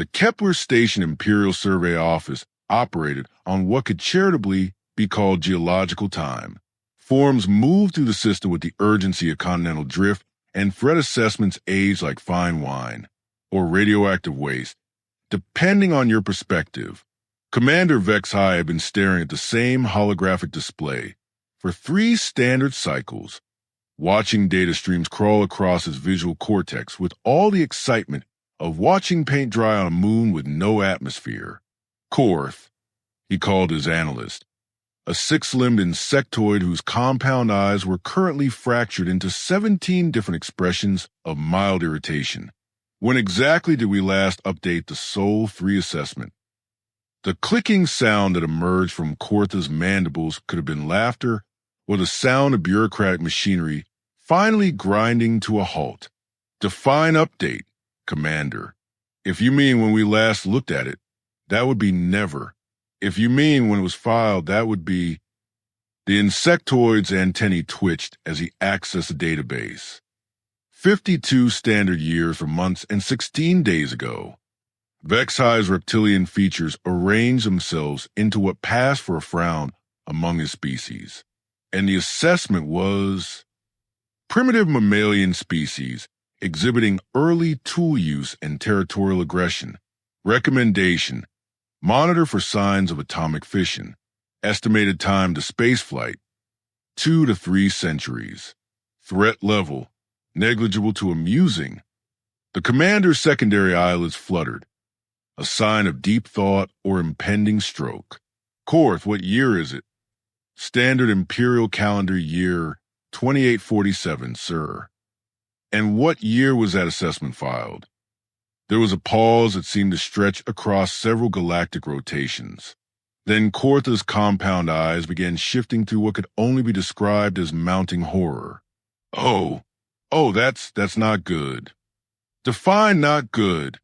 The Kepler Station Imperial Survey Office operated on what could charitably be called geological time. Forms moved through the system with the urgency of continental drift, and threat assessments aged like fine wine or radioactive waste, depending on your perspective. Commander Vex High had been staring at the same holographic display for 3 standard cycles, watching data streams crawl across his visual cortex with all the excitement of watching paint dry on a moon with no atmosphere. Korth, he called his analyst, a 6-limbed insectoid whose compound eyes were currently fractured into 17 different expressions of mild irritation. When exactly did we last update the Sol 3 assessment? The clicking sound that emerged from Korth's mandibles could have been laughter or the sound of bureaucratic machinery finally grinding to a halt. Define update, Commander. If you mean when we last looked at it, that would be never. If you mean when it was filed, that would be... The insectoid's antennae twitched as he accessed the database. 52 standard years for months and 16 days ago. Vex High's reptilian features arranged themselves into what passed for a frown among his species. And the assessment was... Primitive mammalian species exhibiting early tool use and territorial aggression. Recommendation: monitor for signs of atomic fission. Estimated time to spaceflight: 2 to 3 centuries. Threat level: negligible to amusing. The commander's secondary eyelids fluttered, a sign of deep thought or impending stroke. Korth, what year is it? Standard Imperial Calendar Year 2847, sir. And what year was that assessment filed? There was a pause that seemed to stretch across several galactic rotations. Then Korth's compound eyes began shifting through what could only be described as mounting horror. Oh, that's not good. Define not good.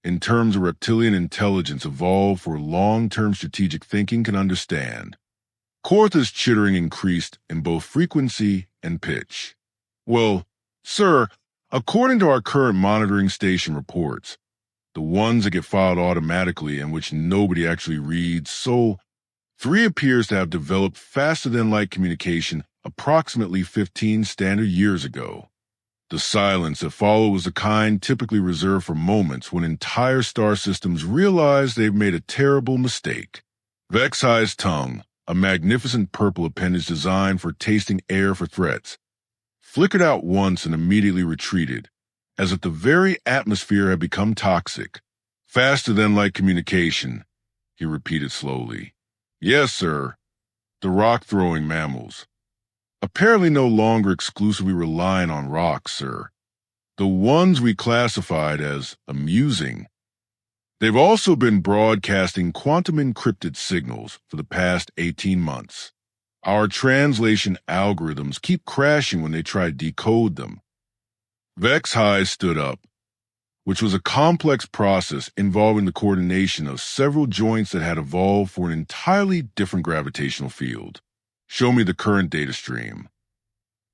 In terms of reptilian intelligence evolved for long-term strategic thinking can understand. Korth's chittering increased in both frequency and pitch. Well, sir, according to our current monitoring station reports, the ones that get filed automatically and which nobody actually reads, Sol 3 appears to have developed faster-than-light communication approximately 15 standard years ago. The silence that followed was the kind typically reserved for moments when entire star systems realize they've made a terrible mistake. Vex High's tongue, a magnificent purple appendage designed for tasting air for threats, flickered out once and immediately retreated, as if the very atmosphere had become toxic. Faster-than-light communication, he repeated slowly. Yes, sir. The rock-throwing mammals. Apparently no longer exclusively relying on rocks, sir. The ones we classified as amusing. They've also been broadcasting quantum-encrypted signals for the past 18 months. Our translation algorithms keep crashing when they try to decode them. Vex High stood up, which was a complex process involving the coordination of several joints that had evolved for an entirely different gravitational field. Show me the current data stream.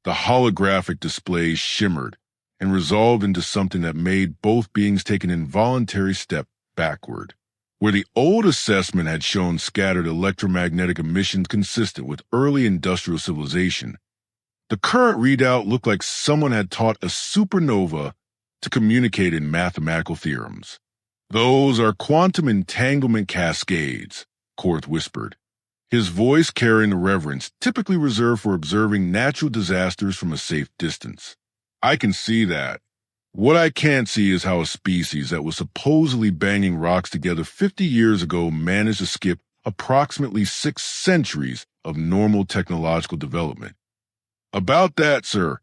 The holographic display shimmered and resolved into something that made both beings take an involuntary step backward. Where the old assessment had shown scattered electromagnetic emissions consistent with early industrial civilization, the current readout looked like someone had taught a supernova to communicate in mathematical theorems. Those are quantum entanglement cascades, Korth whispered, his voice carrying the reverence typically reserved for observing natural disasters from a safe distance. I can see that. What I can't see is how a species that was supposedly banging rocks together 50 years ago managed to skip approximately 6 centuries of normal technological development. About that, sir,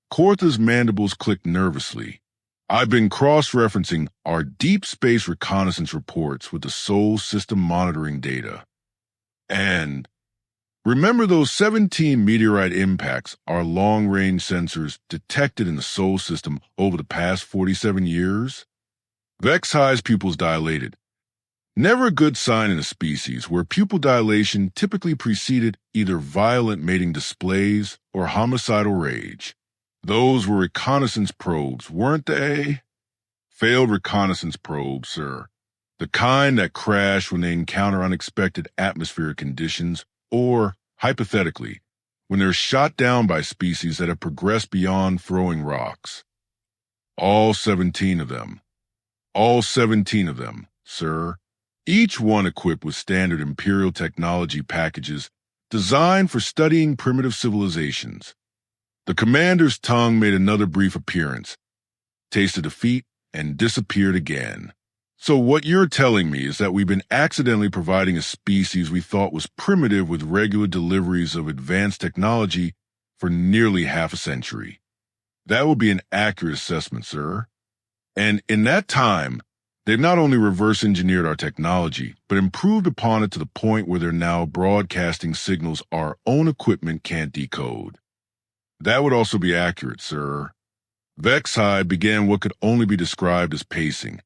Korth's mandibles clicked nervously. I've been cross-referencing our deep space reconnaissance reports with the Sol system monitoring data. And remember those 17 meteorite impacts our long-range sensors detected in the Sol system over the past 47 years? Vex High's pupils dilated. Never a good sign in a species where pupil dilation typically preceded either violent mating displays or homicidal rage. Those were reconnaissance probes, weren't they? Failed reconnaissance probes, sir. The kind that crash when they encounter unexpected atmospheric conditions, or, hypothetically, when they're shot down by species that have progressed beyond throwing rocks. All 17 of them. All 17 of them, sir. Each one equipped with standard Imperial technology packages designed for studying primitive civilizations. The commander's tongue made another brief appearance, tasted defeat, and disappeared again. So what you're telling me is that we've been accidentally providing a species we thought was primitive with regular deliveries of advanced technology for nearly half a century. That would be an accurate assessment, sir. And in that time, they've not only reverse engineered our technology, but improved upon it to the point where they're now broadcasting signals our own equipment can't decode. That would also be accurate, sir. Vexhi began what could only be described as pacing.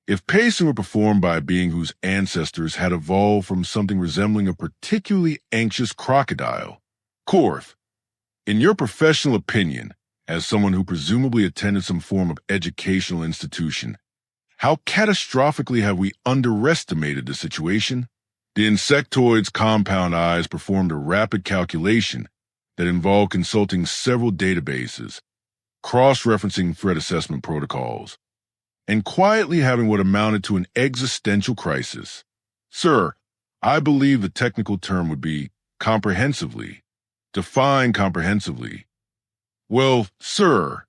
If pacing were performed by a being whose ancestors had evolved from something resembling a particularly anxious crocodile, Korth, in your professional opinion, as someone who presumably attended some form of educational institution, how catastrophically have we underestimated the situation? The insectoid's compound eyes performed a rapid calculation that involved consulting several databases, cross-referencing threat assessment protocols, and quietly having what amounted to an existential crisis. Sir, I believe the technical term would be comprehensively. Define comprehensively. Well, sir,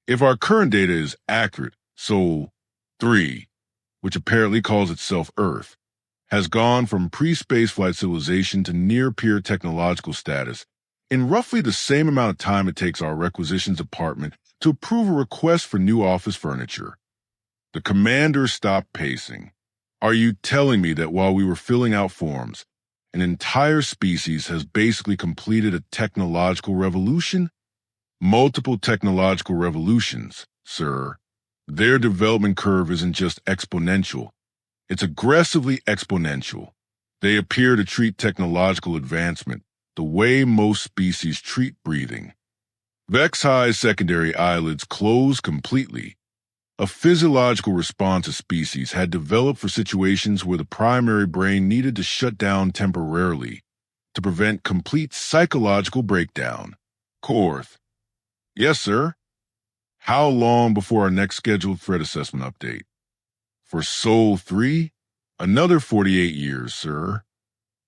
if our current data is accurate, Sol 3, which apparently calls itself Earth, has gone from pre-spaceflight civilization to near-peer technological status in roughly the same amount of time it takes our requisitions department to approve a request for new office furniture. The commander stopped pacing. Are you telling me that while we were filling out forms, an entire species has basically completed a technological revolution? Multiple technological revolutions, sir. Their development curve isn't just exponential. It's aggressively exponential. They appear to treat technological advancement the way most species treat breathing. Vexhi's secondary eyelids closed completely. A physiological response a species had developed for situations where the primary brain needed to shut down temporarily to prevent complete psychological breakdown. Korth. Yes, sir. How long before our next scheduled threat assessment update? For Sol 3? Another 48 years, sir.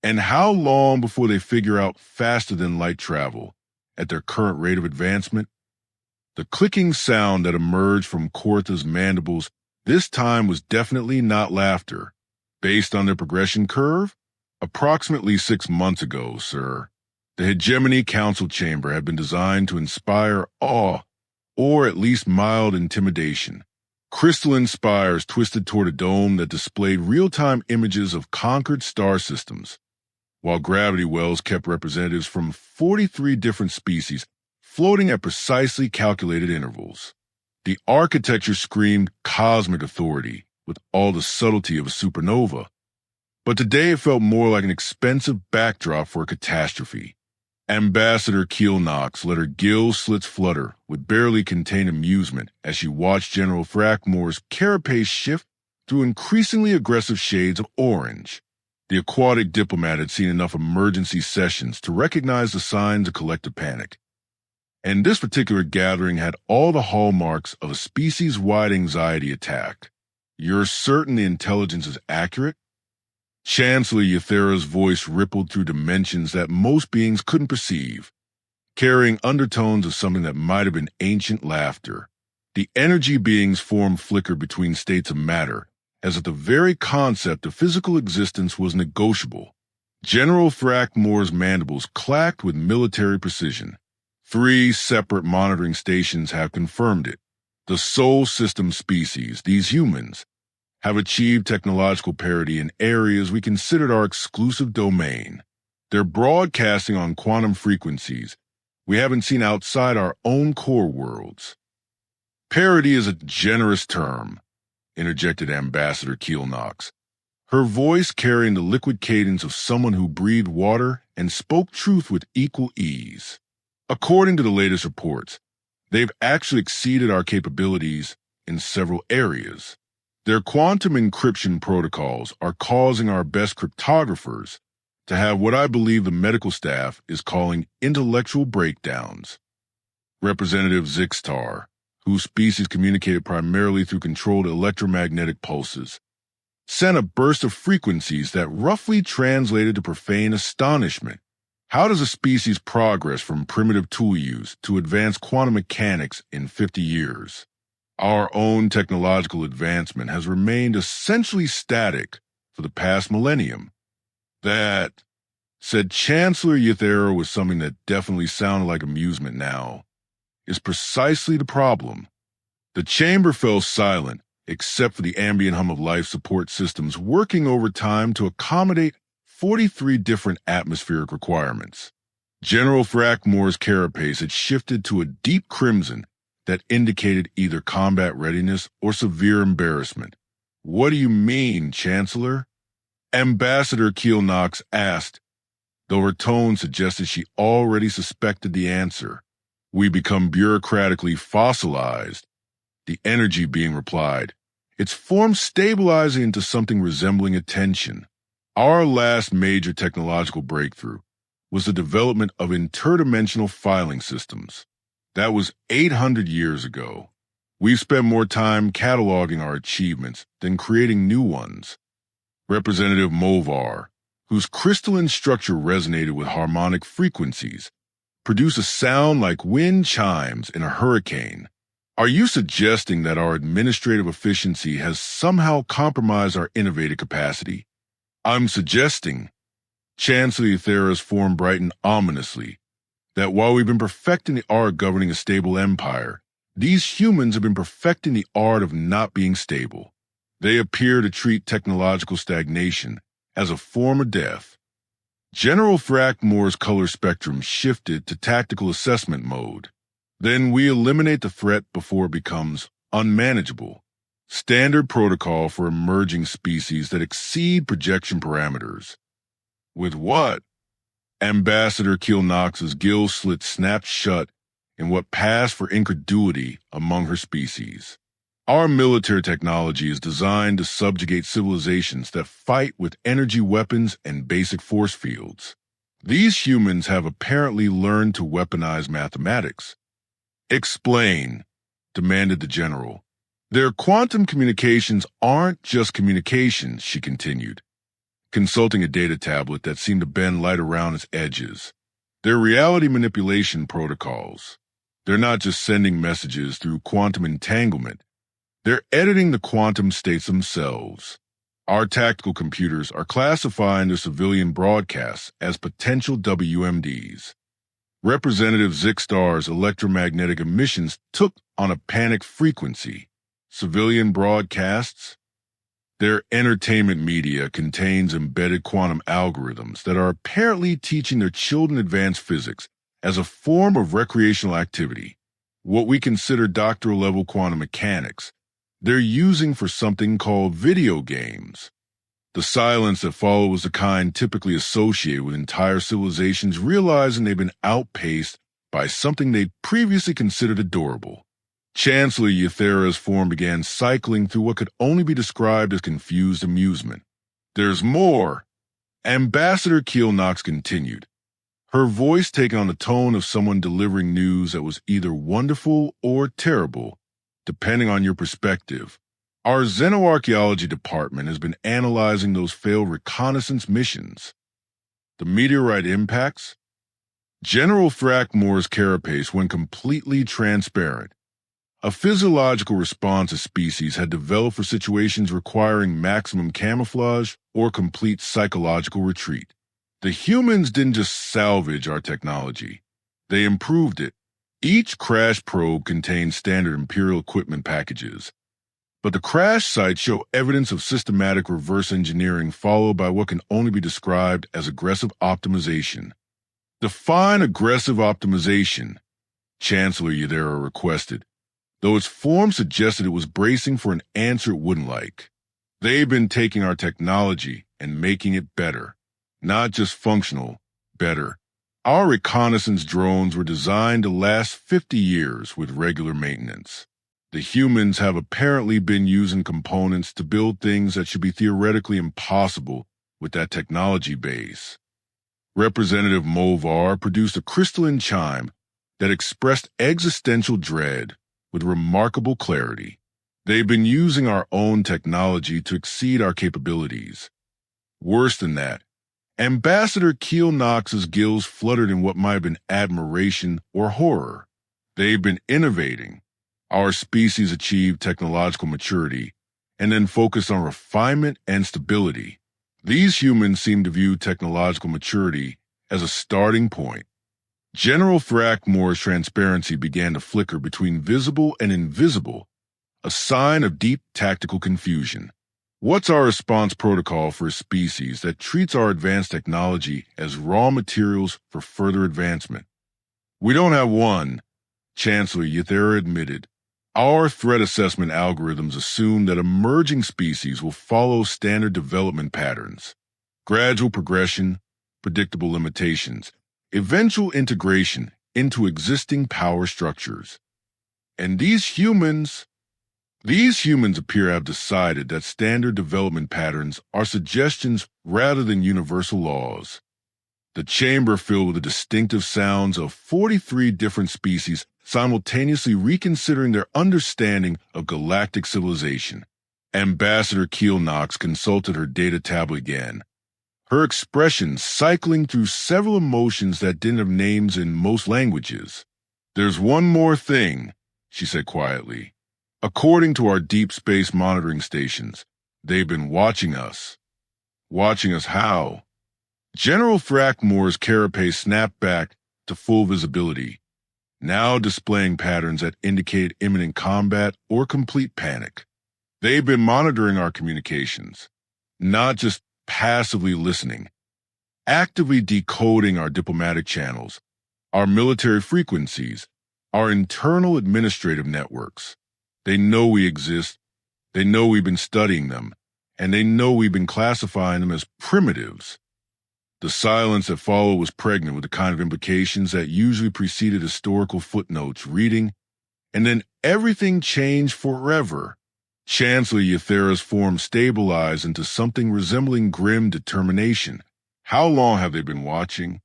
And how long before they figure out faster-than-light travel at their current rate of advancement? The clicking sound that emerged from Kortha's mandibles this time was definitely not laughter. Based on their progression curve? Approximately 6 months ago, sir. The Hegemony Council Chamber had been designed to inspire awe, or at least mild intimidation. Crystalline spires twisted toward a dome that displayed real-time images of conquered star systems, while gravity wells kept representatives from 43 different species floating at precisely calculated intervals. The architecture screamed cosmic authority with all the subtlety of a supernova. But today it felt more like an expensive backdrop for a catastrophe. Ambassador Keelnox let her gill slits flutter with barely contained amusement as she watched General Thrackmore's carapace shift through increasingly aggressive shades of orange. The aquatic diplomat had seen enough emergency sessions to recognize the signs of collective panic. And this particular gathering had all the hallmarks of a species-wide anxiety attack. You're certain the intelligence is accurate? Chancellor Yathera's voice rippled through dimensions that most beings couldn't perceive, carrying undertones of something that might have been ancient laughter. The energy beings formed flickered between states of matter, as if the very concept of physical existence was negotiable. General Thrackmore's mandibles clacked with military precision. 3 separate monitoring stations have confirmed it. The Sol system species, these humans, have achieved technological parity in areas we considered our exclusive domain. They're broadcasting on quantum frequencies we haven't seen outside our own core worlds. Parity is a generous term, interjected Ambassador Keelnox, her voice carrying the liquid cadence of someone who breathed water and spoke truth with equal ease. According to the latest reports, they've actually exceeded our capabilities in several areas. Their quantum encryption protocols are causing our best cryptographers to have what I believe the medical staff is calling intellectual breakdowns. Representative Zixtar, whose species communicated primarily through controlled electromagnetic pulses, sent a burst of frequencies that roughly translated to profane astonishment. How does a species progress from primitive tool use to advanced quantum mechanics in 50 years? Our own technological advancement has remained essentially static for the past millennium. That, said Chancellor Yathera with something that definitely sounded like amusement now, is precisely the problem. The chamber fell silent, except for the ambient hum of life support systems working overtime to accommodate 43 different atmospheric requirements. General Thrackmore's carapace had shifted to a deep crimson that indicated either combat readiness or severe embarrassment. What do you mean, Chancellor? Ambassador Keelnox asked, though her tone suggested she already suspected the answer. We become bureaucratically fossilized. The energy being replied, its form stabilizing into something resembling attention. Our last major technological breakthrough was the development of interdimensional filing systems. That was 800 years ago. We've spent more time cataloging our achievements than creating new ones. Representative Movar, whose crystalline structure resonated with harmonic frequencies, produced a sound like wind chimes in a hurricane. Are you suggesting that our administrative efficiency has somehow compromised our innovative capacity? I'm suggesting, Chancellor Yathera's form brightened ominously, that while we've been perfecting the art of governing a stable empire, these humans have been perfecting the art of not being stable. They appear to treat technological stagnation as a form of death. General Thrackmore's color spectrum shifted to tactical assessment mode. Then we eliminate the threat before it becomes unmanageable. Standard protocol for emerging species that exceed projection parameters. With what? Ambassador Keelnox's gill slit snapped shut in what passed for incredulity among her species. Our military technology is designed to subjugate civilizations that fight with energy weapons and basic force fields. These humans have apparently learned to weaponize mathematics. Explain, demanded the general. Their quantum communications aren't just communications, she continued, consulting a data tablet that seemed to bend light around its edges. They're reality manipulation protocols. They're not just sending messages through quantum entanglement. They're editing the quantum states themselves. Our tactical computers are classifying their civilian broadcasts as potential WMDs. Representative Zixtar's electromagnetic emissions took on a panicked frequency. Civilian broadcasts? Their entertainment media contains embedded quantum algorithms that are apparently teaching their children advanced physics as a form of recreational activity. What we consider doctoral-level quantum mechanics, they're using for something called video games. The silence that followed was the kind typically associated with entire civilizations realizing they've been outpaced by something they'd previously considered adorable. Chancellor Yathera's form began cycling through what could only be described as confused amusement. There's more, Ambassador Keelnox continued, her voice taking on the tone of someone delivering news that was either wonderful or terrible, depending on your perspective. Our xenoarchaeology department has been analyzing those failed reconnaissance missions. The meteorite impacts? General Thrackmore's carapace went completely transparent. A physiological response a species had developed for situations requiring maximum camouflage or complete psychological retreat. The humans didn't just salvage our technology. They improved it. Each crash probe contained standard Imperial equipment packages. But the crash sites show evidence of systematic reverse engineering followed by what can only be described as aggressive optimization. Define aggressive optimization, Chancellor Yathera requested, though its form suggested it was bracing for an answer it wouldn't like. They've been taking our technology and making it better. Not just functional, better. Our reconnaissance drones were designed to last 50 years with regular maintenance. The humans have apparently been using components to build things that should be theoretically impossible with that technology base. Representative Movar produced a crystalline chime that expressed existential dread with remarkable clarity. They've been using our own technology to exceed our capabilities. Worse than that, Ambassador Keel Knox's gills fluttered in what might have been admiration or horror. They've been innovating. Our species achieved technological maturity and then focused on refinement and stability. These humans seem to view technological maturity as a starting point. General Thrackmore's transparency began to flicker between visible and invisible, a sign of deep tactical confusion. What's our response protocol for a species that treats our advanced technology as raw materials for further advancement? We don't have one, Chancellor Yathera admitted. Our threat assessment algorithms assume that emerging species will follow standard development patterns: gradual progression, predictable limitations, eventual integration into existing power structures. And these humans appear to have decided that standard development patterns are suggestions rather than universal laws. The chamber filled with the distinctive sounds of 43 different species simultaneously reconsidering their understanding of galactic civilization. Ambassador Keel Knox consulted her data tablet again, her expression cycling through several emotions that didn't have names in most languages. "There's one more thing," she said quietly. "According to our deep space monitoring stations, they've been watching us." "Watching us how?" General Thrackmore's carapace snapped back to full visibility, now displaying patterns that indicate imminent combat or complete panic. "They've been monitoring our communications, not just passively listening, actively decoding our diplomatic channels, our military frequencies, our internal administrative networks. They know we exist, they know we've been studying them, and they know we've been classifying them as primitives." The silence that followed was pregnant with the kind of implications that usually preceded historical footnotes reading, "And then everything changed forever." Chancellor Yathera's form stabilized into something resembling grim determination. "How long have they been watching?"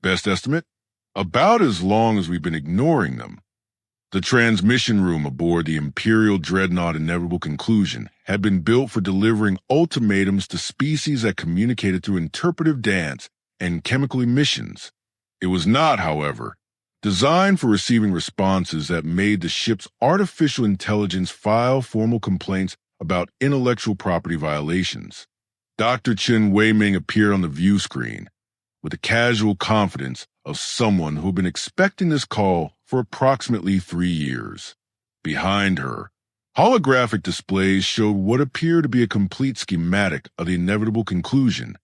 "Best estimate? About as long as we've been ignoring them." The transmission room aboard the Imperial Dreadnought Inevitable Conclusion had been built for delivering ultimatums to species that communicated through interpretive dance and chemical emissions. It was not, however, designed for receiving responses that made the ship's artificial intelligence file formal complaints about intellectual property violations. Dr. Chen Weiming appeared on the view screen with the casual confidence of someone who'd been expecting this call for approximately 3 years. Behind her, holographic displays showed what appeared to be a complete schematic of the inevitable conclusion,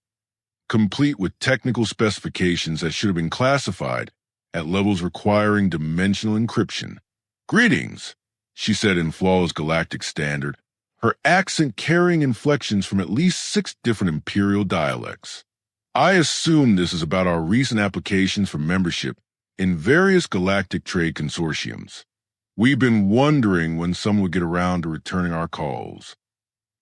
complete with technical specifications that should have been classified at levels requiring dimensional encryption. "Greetings," she said in flawless galactic standard, her accent carrying inflections from at least 6 different Imperial dialects. "I assume this is about our recent applications for membership in various galactic trade consortiums. We've been wondering when someone would get around to returning our calls."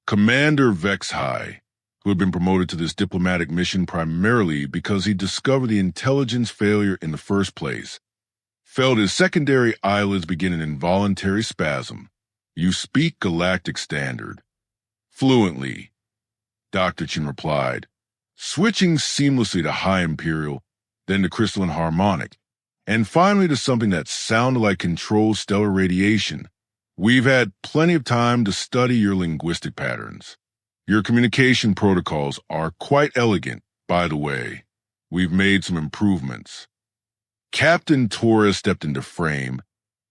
Commander Vexhai, who had been promoted to this diplomatic mission primarily because he discovered the intelligence failure in the first place, felt his secondary eyelids begin an involuntary spasm. "You speak galactic standard." "Fluently," Dr. Chen replied, switching seamlessly to High Imperial, then to Crystalline Harmonic, and finally to something that sounded like controlled stellar radiation. "We've had plenty of time to study your linguistic patterns. Your communication protocols are quite elegant, by the way. We've made some improvements." Captain Torres stepped into frame,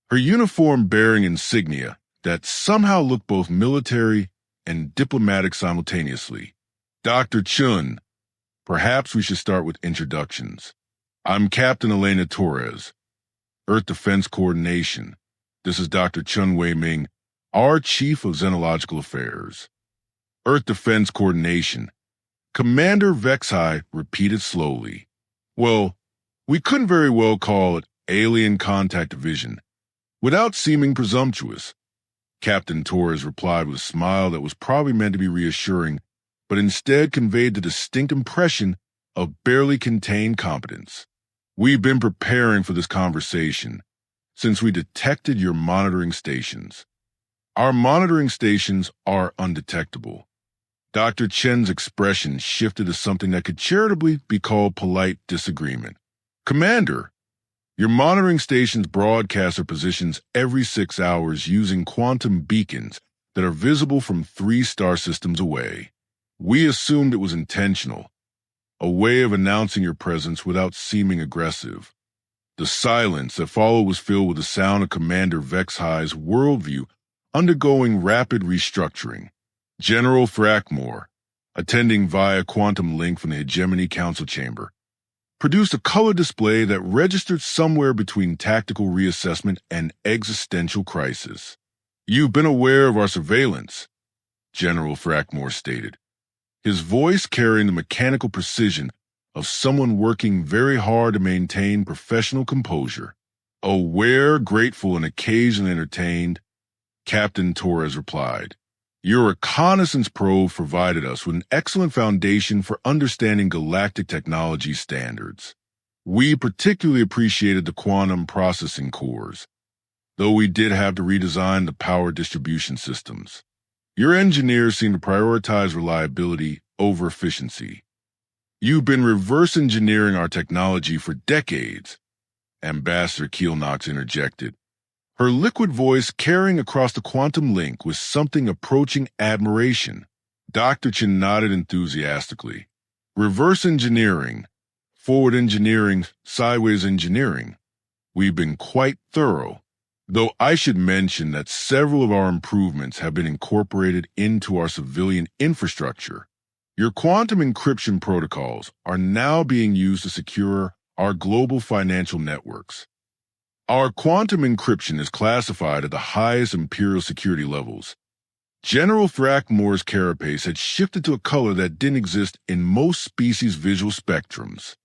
her uniform bearing insignia that somehow looked both military and diplomatic simultaneously. "Dr. Chun, perhaps we should start with introductions. I'm Captain Elena Torres, Earth Defense Coordination. This is Dr. Chun Wei-Ming, our Chief of Xenological Affairs." "Earth Defense Coordination," Commander Vexhai repeated slowly. "Well, we couldn't very well call it Alien Contact Division without seeming presumptuous. Captain Torres replied with a smile that was probably meant to be reassuring, but instead conveyed the distinct impression of barely contained competence. We've been preparing for this conversation since we detected your monitoring stations. Our monitoring stations are undetectable. Dr. Chen's expression shifted to something that could charitably be called polite disagreement. Commander, your monitoring stations broadcast their positions every 6 hours using quantum beacons that are visible from 3 star systems away. We assumed it was intentional, a way of announcing your presence without seeming aggressive. The silence that followed was filled with the sound of Commander Vexhi's worldview undergoing rapid restructuring. General Frackmore, attending via quantum link from the Hegemony Council chamber, produced a color display that registered somewhere between tactical reassessment and existential crisis. You've been aware of our surveillance, General Frackmore stated, his voice carrying the mechanical precision of someone working very hard to maintain professional composure. Aware, grateful, and occasionally entertained, Captain Torres replied. Your reconnaissance probe provided us with an excellent foundation for understanding galactic technology standards. We particularly appreciated the quantum processing cores, though we did have to redesign the power distribution systems. Your engineers seem to prioritize reliability over efficiency. You've been reverse engineering our technology for decades, Ambassador Keelnox interjected, her liquid voice carrying across the quantum link with something approaching admiration. Dr. Chen nodded enthusiastically. Reverse engineering, forward engineering, sideways engineering. We've been quite thorough, though I should mention that several of our improvements have been incorporated into our civilian infrastructure. Your quantum encryption protocols are now being used to secure our global financial networks. Our quantum encryption is classified at the highest Imperial security levels. General Thrackmore's carapace had shifted to a color that didn't exist in most species' visual spectrums.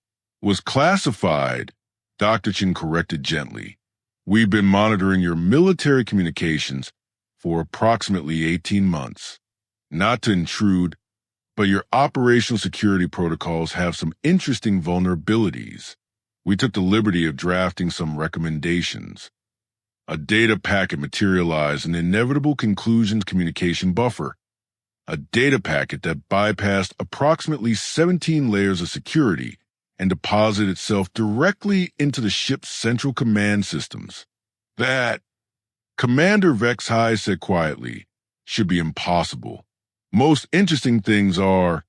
Was classified, Dr. Chen corrected gently. We've been monitoring your military communications for approximately 18 months. Not to intrude, but your operational security protocols have some interesting vulnerabilities. We took the liberty of drafting some recommendations. A data packet materialized in the inevitable conclusions communication buffer. A data packet that bypassed approximately 17 layers of security and deposited itself directly into the ship's central command systems. That, Commander Vexhi said quietly, should be impossible. Most interesting things are,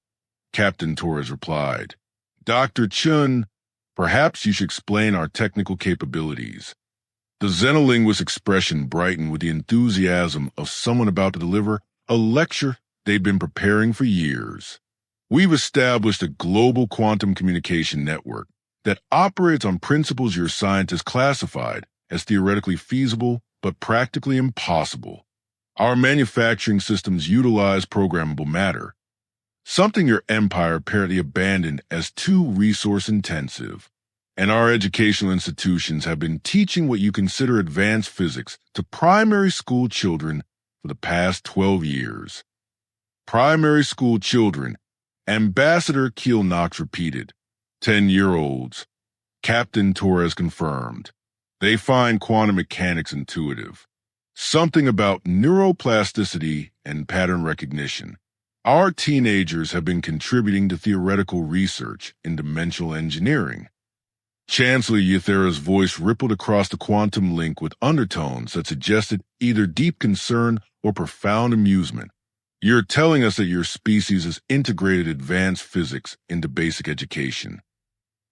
Captain Torres replied. Dr. Chun, perhaps you should explain our technical capabilities. The Xenolinguist's expression brightened with the enthusiasm of someone about to deliver a lecture they've been preparing for years. We've established a global quantum communication network that operates on principles your scientists classified as theoretically feasible but practically impossible. Our manufacturing systems utilize programmable matter, something your empire apparently abandoned as too resource-intensive. And our educational institutions have been teaching what you consider advanced physics to primary school children for the past 12 years. Primary school children, Ambassador Keelnox repeated. 10-year-olds, Captain Torres confirmed. They find quantum mechanics intuitive. Something about neuroplasticity and pattern recognition. Our teenagers have been contributing to theoretical research in dimensional engineering. Chancellor Euthera's voice rippled across the quantum link with undertones that suggested either deep concern or profound amusement. You're telling us that your species has integrated advanced physics into basic education.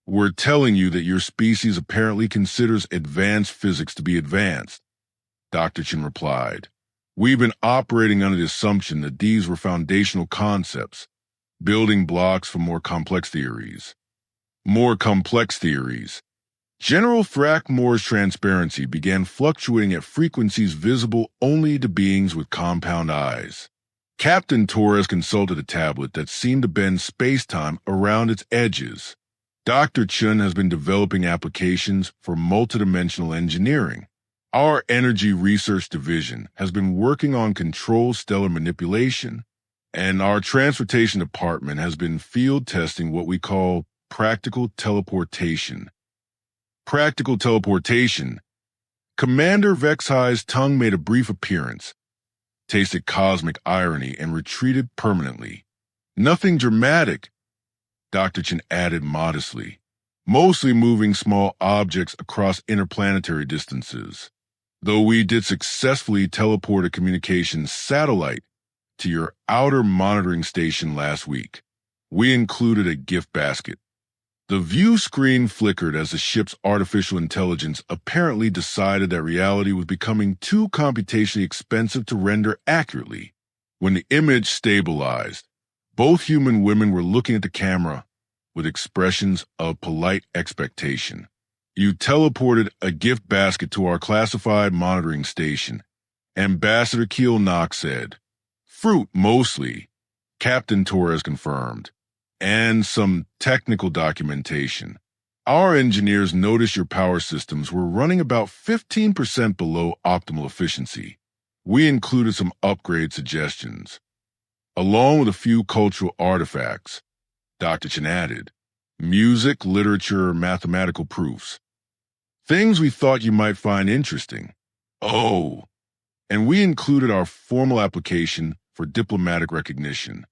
We're telling you that your species apparently considers advanced physics to be advanced, Dr. Chen replied. We've been operating under the assumption that these were foundational concepts, building blocks for more complex theories. More complex theories. General Thrackmore's transparency began fluctuating at frequencies visible only to beings with compound eyes. Captain Torres consulted a tablet that seemed to bend space-time around its edges. Dr. Chun has been developing applications for multidimensional engineering. Our Energy Research Division has been working on controlled stellar manipulation, and our Transportation Department has been field testing what we call practical teleportation. Practical teleportation. Commander Vexhi's tongue made a brief appearance, tasted cosmic irony, and retreated permanently. Nothing dramatic, Dr. Chen added modestly, mostly moving small objects across interplanetary distances. Though we did successfully teleport a communications satellite to your outer monitoring station last week, we included a gift basket. The view screen flickered as the ship's artificial intelligence apparently decided that reality was becoming too computationally expensive to render accurately. When the image stabilized, both human women were looking at the camera with expressions of polite expectation. You teleported a gift basket to our classified monitoring station, Ambassador Keel Knox said. Fruit, mostly, Captain Torres confirmed, and some technical documentation. Our engineers noticed your power systems were running about 15% below optimal efficiency. We included some upgrade suggestions, along with a few cultural artifacts, Dr. Chen added. Music, literature, mathematical proofs. Things we thought you might find interesting. Oh, and we included our formal application for diplomatic recognition.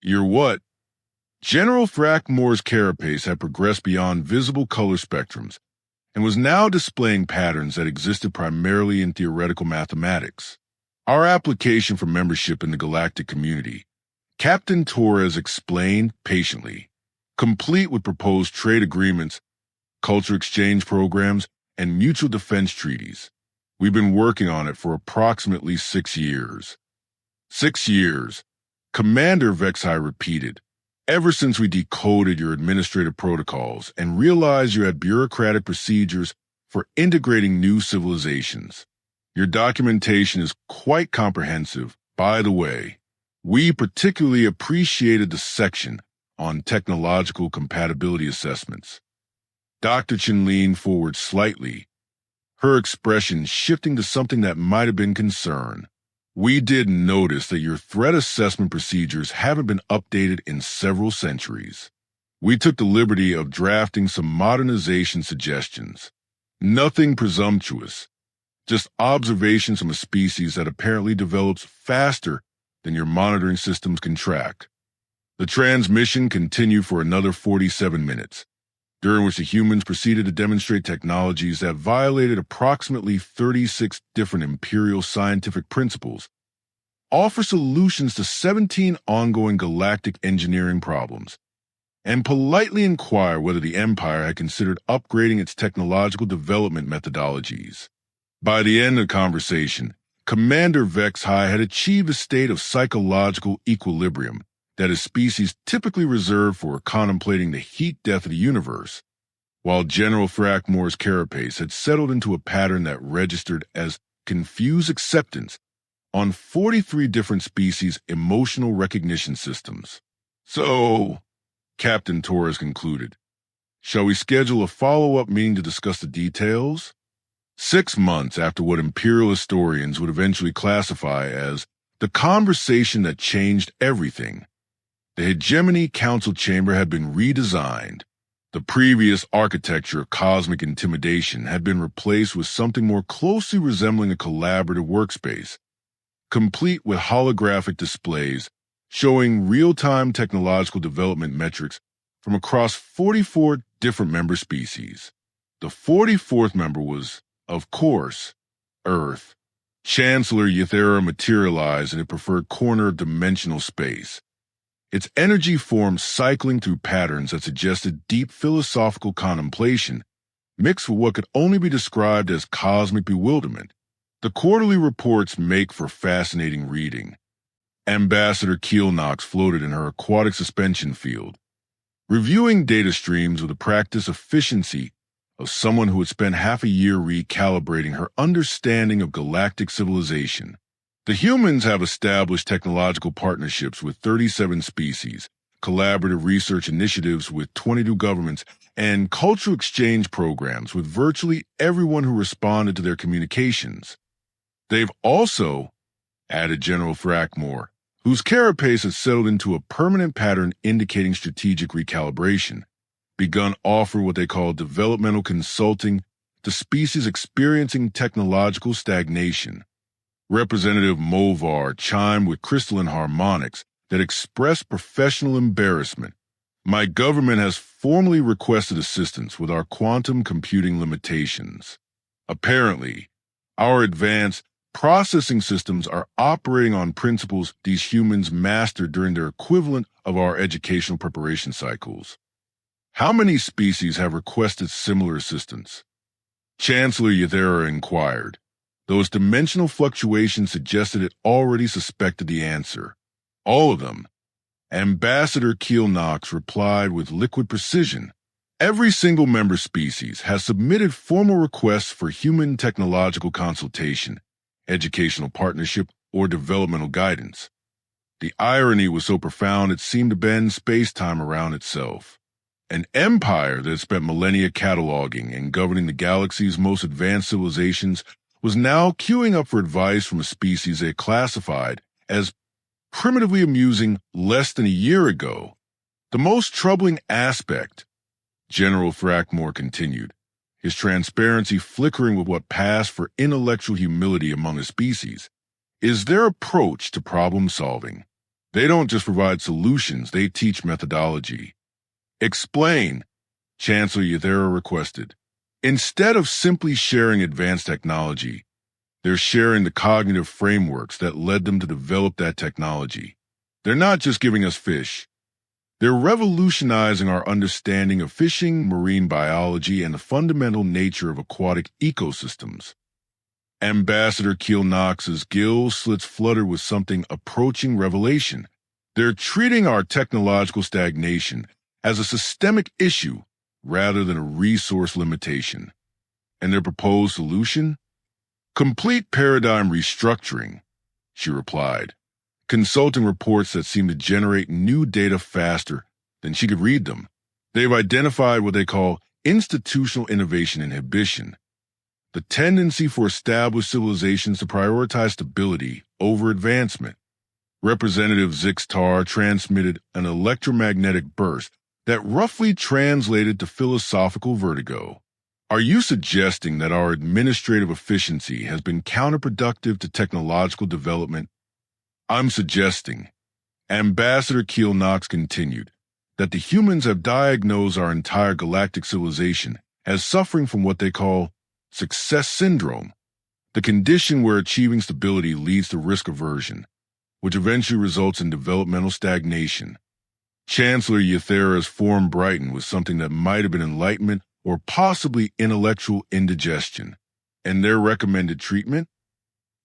Your what? General Thrackmore's carapace had progressed beyond visible color spectrums and was now displaying patterns that existed primarily in theoretical mathematics. Our application for membership in the Galactic community, Captain Torres explained patiently, complete with proposed trade agreements, culture exchange programs, and mutual defense treaties. We've been working on it for approximately 6 years. 6 years, Commander Vexhi repeated, ever since we decoded your administrative protocols and realized you had bureaucratic procedures for integrating new civilizations. Your documentation is quite comprehensive. By the way, we particularly appreciated the section on technological compatibility assessments. Dr. Chen leaned forward slightly, her expression shifting to something that might have been concern. We did notice that your threat assessment procedures haven't been updated in several centuries. We took the liberty of drafting some modernization suggestions. Nothing presumptuous, just observations from a species that apparently develops faster than your monitoring systems can track. The transmission continued for another 47 minutes, during which the humans proceeded to demonstrate technologies that violated approximately 36 different imperial scientific principles, offer solutions to 17 ongoing galactic engineering problems, and politely inquire whether the Empire had considered upgrading its technological development methodologies. By the end of the conversation, Commander Vexhi had achieved a state of psychological equilibrium that his species typically reserved for contemplating the heat death of the universe, while General Thrackmore's carapace had settled into a pattern that registered as confused acceptance on 43 different species' emotional recognition systems. So, Captain Torres concluded, shall we schedule a follow-up meeting to discuss the details? 6 months after what Imperial historians would eventually classify as the conversation that changed everything, the Hegemony Council Chamber had been redesigned. The previous architecture of cosmic intimidation had been replaced with something more closely resembling a collaborative workspace, complete with holographic displays showing real-time technological development metrics from across 44 different member species. The 44th member was, of course, Earth. Chancellor Yathera materialized in a preferred corner of dimensional space, its energy forms cycling through patterns that suggested deep philosophical contemplation, mixed with what could only be described as cosmic bewilderment. The quarterly reports make for fascinating reading. Ambassador Keel Knox floated in her aquatic suspension field, reviewing data streams with the practiced efficiency of someone who had spent half a year recalibrating her understanding of galactic civilization. The humans have established technological partnerships with 37 species, collaborative research initiatives with 22 governments, and cultural exchange programs with virtually everyone who responded to their communications. They've also added General Frackmore, whose carapace has settled into a permanent pattern indicating strategic recalibration, begun offer what they call developmental consulting to species experiencing technological stagnation. Representative Movar chimed with crystalline harmonics that express professional embarrassment. My government has formally requested assistance with our quantum computing limitations. Apparently, our advanced processing systems are operating on principles these humans mastered during their equivalent of our educational preparation cycles. How many species have requested similar assistance? Chancellor Yathera inquired. Those dimensional fluctuations suggested it already suspected the answer. All of them. Ambassador Keel Knox replied with liquid precision. Every single member species has submitted formal requests for human technological consultation, educational partnership, or developmental guidance. The irony was so profound it seemed to bend space-time around itself. An empire that had spent millennia cataloging and governing the galaxy's most advanced civilizations was now queuing up for advice from a species they had classified as primitively amusing less than a year ago. The most troubling aspect, General Frackmore continued, his transparency flickering with what passed for intellectual humility among his species, is their approach to problem solving. They don't just provide solutions, they teach methodology. Explain, Chancellor Yathera requested. Instead of simply sharing advanced technology, they're sharing the cognitive frameworks that led them to develop that technology. They're not just giving us fish. They're revolutionizing our understanding of fishing, marine biology, and the fundamental nature of aquatic ecosystems. Ambassador Keel Knox's gill slits fluttered with something approaching revelation. They're treating our technological stagnation as a systemic issue rather than a resource limitation. And their proposed solution? Complete paradigm restructuring, she replied, consulting reports that seemed to generate new data faster than she could read them. They've identified what they call institutional innovation inhibition, the tendency for established civilizations to prioritize stability over advancement. Representative Zixtar transmitted an electromagnetic burst that roughly translated to philosophical vertigo. Are you suggesting that our administrative efficiency has been counterproductive to technological development? I'm suggesting, Ambassador Keel Knox continued, that the humans have diagnosed our entire galactic civilization as suffering from what they call success syndrome, the condition where achieving stability leads to risk aversion, which eventually results in developmental stagnation. Chancellor Yathera's form brightened with something that might have been enlightenment or possibly intellectual indigestion. And their recommended treatment?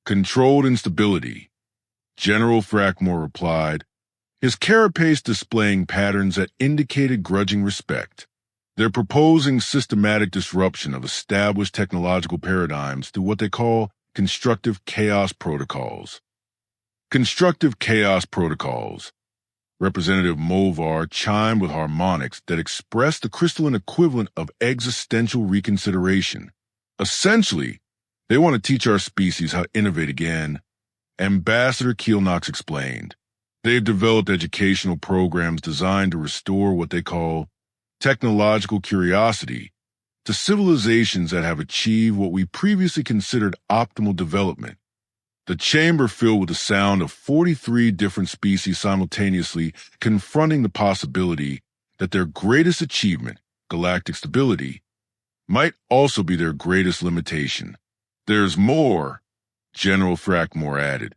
Controlled instability. General Frackmore replied, his carapace displaying patterns that indicated grudging respect. They're proposing systematic disruption of established technological paradigms through what they call constructive chaos protocols. Constructive chaos protocols. Representative Movar chimed with harmonics that expressed the crystalline equivalent of existential reconsideration. Essentially, they want to teach our species how to innovate again. Ambassador Keel Knox explained. They've developed educational programs designed to restore what they call technological curiosity to civilizations that have achieved what we previously considered optimal development. The chamber filled with the sound of 43 different species simultaneously confronting the possibility that their greatest achievement, galactic stability, might also be their greatest limitation. There's more, General Frackmore added,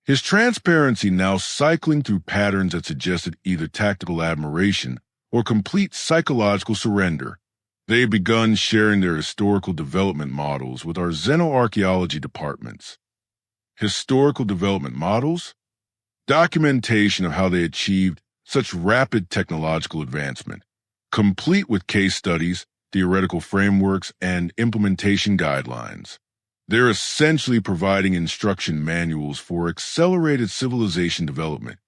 his transparency now cycling through patterns that suggested either tactical admiration or complete psychological surrender. They've begun sharing their historical development models with our xenoarchaeology departments. Historical development models? Documentation of how they achieved such rapid technological advancement, complete with case studies, theoretical frameworks, and implementation guidelines. They're essentially providing instruction manuals for accelerated civilization development.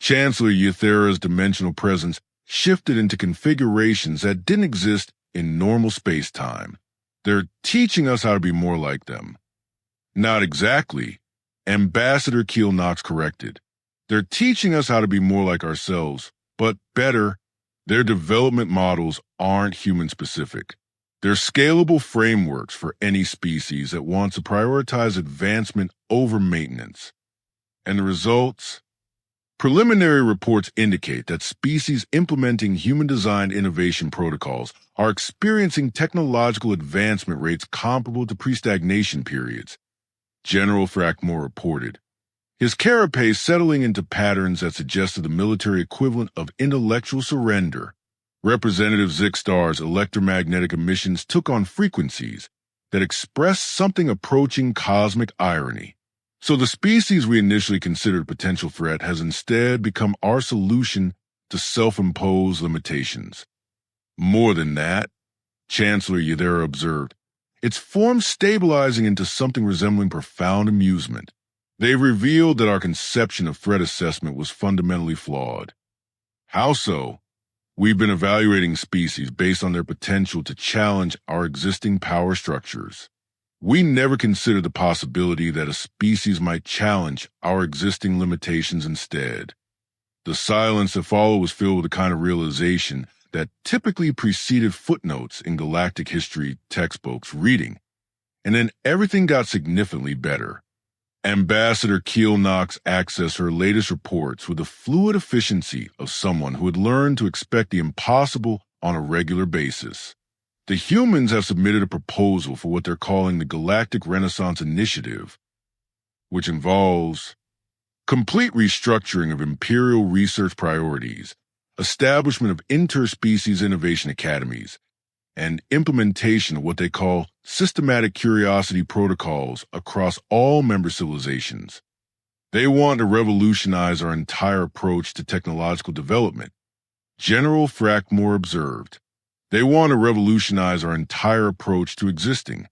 Chancellor Euthera's dimensional presence shifted into configurations that didn't exist in normal space-time. They're teaching us how to be more like them. Not exactly. Ambassador Keel Knox corrected. They're teaching us how to be more like ourselves, but better. Their development models aren't human-specific. They're scalable frameworks for any species that wants to prioritize advancement over maintenance. And the results? Preliminary reports indicate that species implementing human-designed innovation protocols are experiencing technological advancement rates comparable to pre-stagnation periods, General Frackmore reported, his carapace settling into patterns that suggested the military equivalent of intellectual surrender. Representative Zixtar's electromagnetic emissions took on frequencies that expressed something approaching cosmic irony. So the species we initially considered a potential threat has instead become our solution to self-imposed limitations. More than that, Chancellor Euthera observed, its form stabilizing into something resembling profound amusement. They've revealed that our conception of threat assessment was fundamentally flawed. How so? We've been evaluating species based on their potential to challenge our existing power structures. We never considered the possibility that a species might challenge our existing limitations instead. The silence that followed was filled with the kind of realization that typically preceded footnotes in galactic history textbooks reading, and then everything got significantly better. Ambassador Keel Knox accessed her latest reports with the fluid efficiency of someone who had learned to expect the impossible on a regular basis. The humans have submitted a proposal for what they're calling the Galactic Renaissance Initiative, which involves complete restructuring of Imperial research priorities, establishment of interspecies innovation academies, and implementation of what they call systematic curiosity protocols across all member civilizations. They want to revolutionize our entire approach to technological development. General Frackmore observed, they want to revolutionize our entire approach to existing.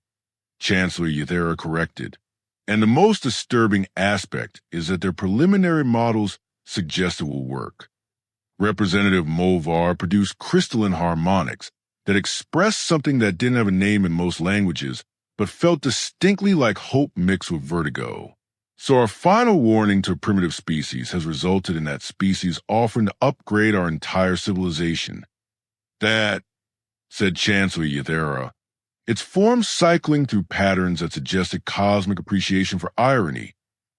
Chancellor Euthera corrected. And the most disturbing aspect is that their preliminary models suggest it will work. Representative Mulvar produced crystalline harmonics that expressed something that didn't have a name in most languages, but felt distinctly like hope mixed with vertigo. So our final warning to a primitive species has resulted in that species offering to upgrade our entire civilization. That, said Chancellor Euthera, its form cycling through patterns that suggested cosmic appreciation for irony,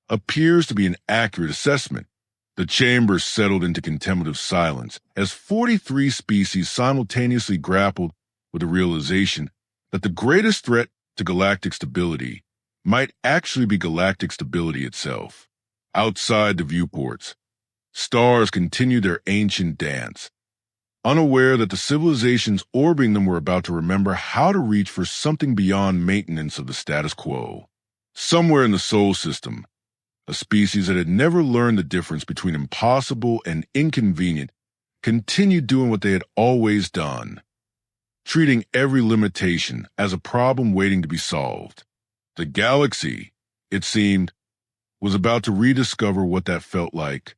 appears to be an accurate assessment. The chamber settled into contemplative silence as 43 species simultaneously grappled with the realization that the greatest threat to galactic stability might actually be galactic stability itself. Outside the viewports, stars continued their ancient dance, unaware that the civilizations orbiting them were about to remember how to reach for something beyond maintenance of the status quo. Somewhere in the Sol system, a species that had never learned the difference between impossible and inconvenient continued doing what they had always done, treating every limitation as a problem waiting to be solved. The galaxy, it seemed, was about to rediscover what that felt like